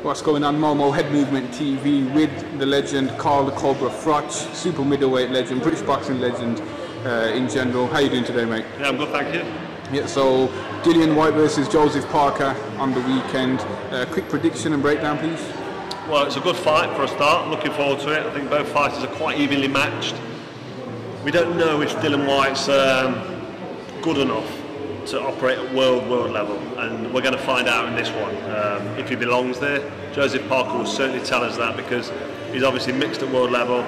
What's going on, Momo? HeadMovement TV with the legend Carl the Cobra FROCH'S, super middleweight legend, British boxing legend in general. How you doing today, mate? Yeah, I'm good, thank you. Yeah, so Dillian Whyte versus Joseph Parker on the weekend. Quick prediction and breakdown, please. Well, it's a good fight for a start. Looking forward to it. I think both fighters are quite evenly matched. We don't know if Dillian Whyte's good enough to operate at world level, and we're going to find out in this one if he belongs there. Joseph Parker will certainly tell us that, because he's obviously mixed at world level.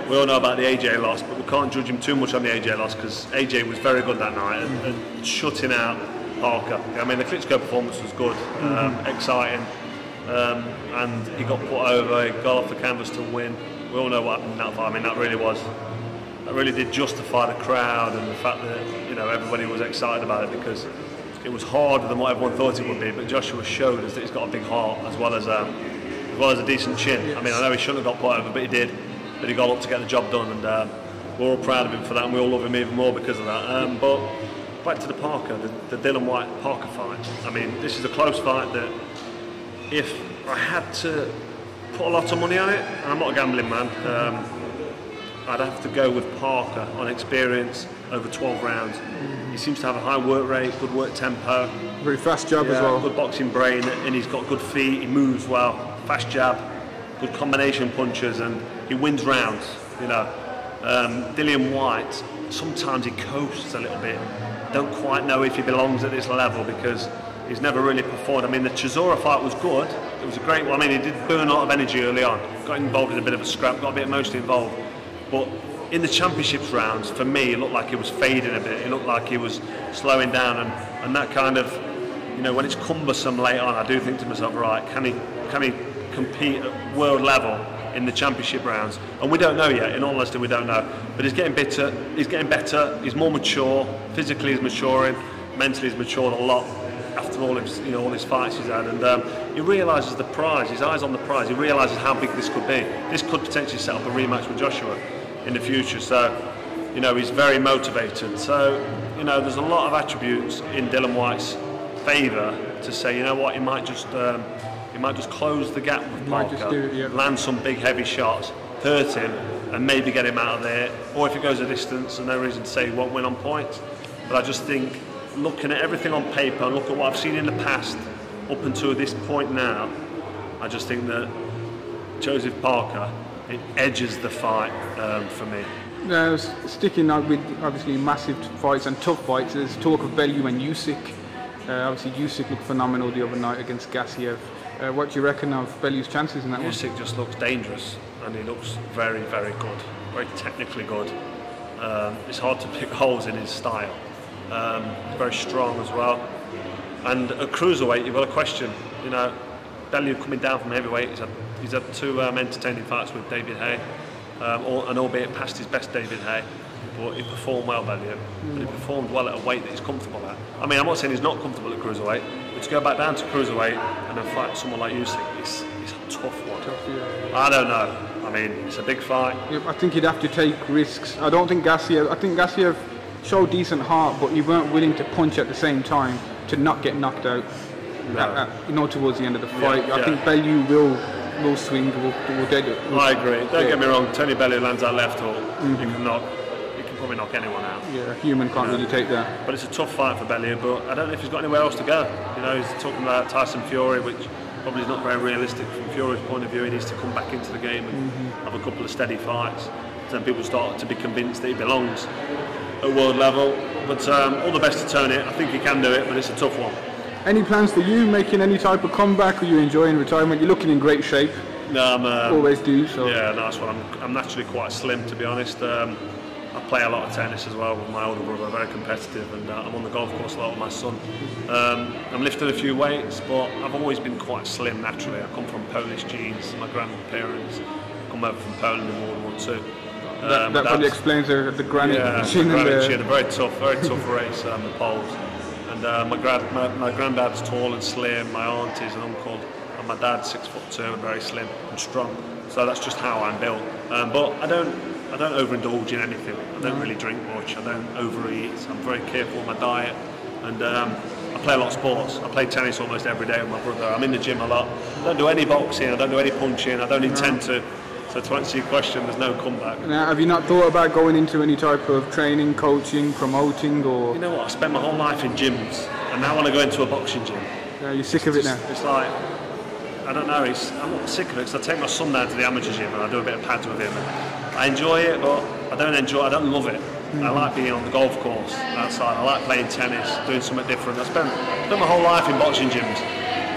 We all know about the AJ loss, but we can't judge him too much on the AJ loss, because AJ was very good that night and shutting out Parker. I mean, the Klitschko performance was good, exciting, and he got put over, he got off the canvas to win. We all know what happened in that fight. I mean, that really did justify the crowd and the fact that, you know, everybody was excited about it, because it was harder than what everyone thought it would be. But Joshua showed us that he's got a big heart as well as a decent chin. I mean, I know he shouldn't have got put over, but he did. But he got up to get the job done, and we're all proud of him for that, and we all love him even more because of that. But back to the Parker, the Dillian Whyte-Parker fight. I mean, this is a close fight that, if I had to put a lot of money on it, and I'm not a gambling man, I'd have to go with Parker on experience over 12 rounds. He seems to have a high work rate, good work tempo. Very fast jab as well. Good boxing brain, and he's got good feet, he moves well, fast jab, good combination punches, and he wins rounds, you know. Dillian Whyte, sometimes he coasts a little bit. Don't quite know if he belongs at this level, because he's never really performed. I mean, the Chisora fight was good. It was a great one. I mean, he did burn a lot of energy early on. Got involved in a bit of a scrap, got a bit emotionally involved. But in the championships rounds, for me, it looked like he was fading a bit. It looked like he was slowing down, and that kind of, you know, when it's cumbersome late on, I do think to myself, right, can he compete at world level in the championship rounds? And we don't know yet. In all honesty, we don't know. But he's getting better. He's more mature. Physically, he's maturing. Mentally, he's matured a lot after all his, you know, all his fights he's had. And he realises the prize. His eyes on the prize. He realises how big this could be. This could potentially set up a rematch with Joshua in the future. So, you know, he's very motivated. So, you know, there's a lot of attributes in Dillian Whyte's favour to say, you know what, he might just close the gap with Parker, land some big heavy shots, hurt him, and maybe get him out of there. Or if it goes a distance, there's no reason to say he won't win on points. But I just think, looking at everything on paper and look at what I've seen in the past up until this point now, I just think that Joseph Parker, it edges the fight for me. Sticking out with obviously massive fights and tough fights, there's talk of Bellew and USYK. Obviously USYK looked phenomenal the other night against Gassiev. What do you reckon of Bellew's chances in that one? USYK just looks dangerous, and he looks very good, very technically good. It's hard to pick holes in his style. He's very strong as well. And at cruiserweight, you've got a question. You know, Bellew coming down from heavyweight, he's had two entertaining fights with David Haye, and albeit past his best David Haye, but he performed well, Bellew. But he performed well at a weight that he's comfortable at. I mean, I'm not saying he's not comfortable at cruiserweight, but to go back down to cruiserweight and then fight someone like USYK, it's a tough one. I don't know. I mean, it's a big fight. Yeah, I think he'd have to take risks. I think Gassiev showed decent heart, but he weren't willing to punch at the same time to not get knocked out. No. You know, towards the end of the fight. I think Bellew will swing, will get it. I agree. Don't get me wrong. Tony Bellew lands that left hook. He can probably knock anyone out. Yeah, a human can't really take that. But it's a tough fight for Bellew. But I don't know if he's got anywhere else to go. You know, he's talking about Tyson Fury, which probably is not very realistic from Fury's point of view. He needs to come back into the game and have a couple of steady fights. Then people start to be convinced that he belongs at world level. But all the best to Tony. I think he can do it, but it's a tough one. Any plans for you making any type of comeback? Are you enjoying retirement? You're looking in great shape. No, I'm always do. So yeah, nice one. I'm naturally quite slim, to be honest. I play a lot of tennis as well with my older brother, very competitive, and I'm on the golf course a lot with my son. I'm lifting a few weights, but I've always been quite slim naturally. I come from Polish genes. My grandparents come over from Poland in World War II. That probably explains the granite chin. A very tough race, the Poles. And my granddad's tall and slim, my auntie's an uncle, and my dad's 6'2" and very slim and strong. So that's just how I'm built. But I don't overindulge in anything. I don't really drink much. I don't overeat. I'm very careful with my diet. And I play a lot of sports. I play tennis almost every day with my brother. I'm in the gym a lot. I don't do any boxing, I don't do any punching, I don't intend to. So to answer your question, there's no comeback. Now, have you not thought about going into any type of training, coaching, promoting, or? You know what, I spent my whole life in gyms, and now I want to go into a boxing gym. Yeah, you're sick of it now? It's like, I don't know, I'm not sick of it, because I take my son down to the amateur gym and I do a bit of pads with him. I enjoy it, but I don't love it. I like being on the golf course outside, I like playing tennis, doing something different. I spent my whole life in boxing gyms.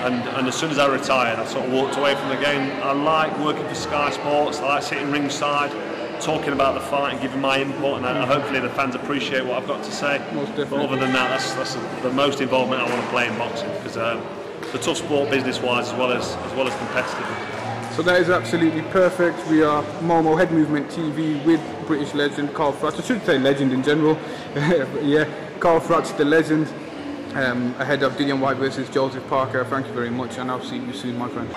And as soon as I retired, I sort of walked away from the game. I like working for Sky Sports, I like sitting ringside, talking about the fight and giving my input, and hopefully the fans appreciate what I've got to say. But other than that, that's the most involvement I want to play in boxing, because it's a tough sport business-wise as well as competitive. So that is absolutely perfect. We are Momo Head Movement TV with British legend Carl Froch. I should say legend in general. Yeah, Carl Froch, the legend. Ahead of Dillian Whyte versus Joseph Parker. Thank you very much, and I'll see you soon, my friend.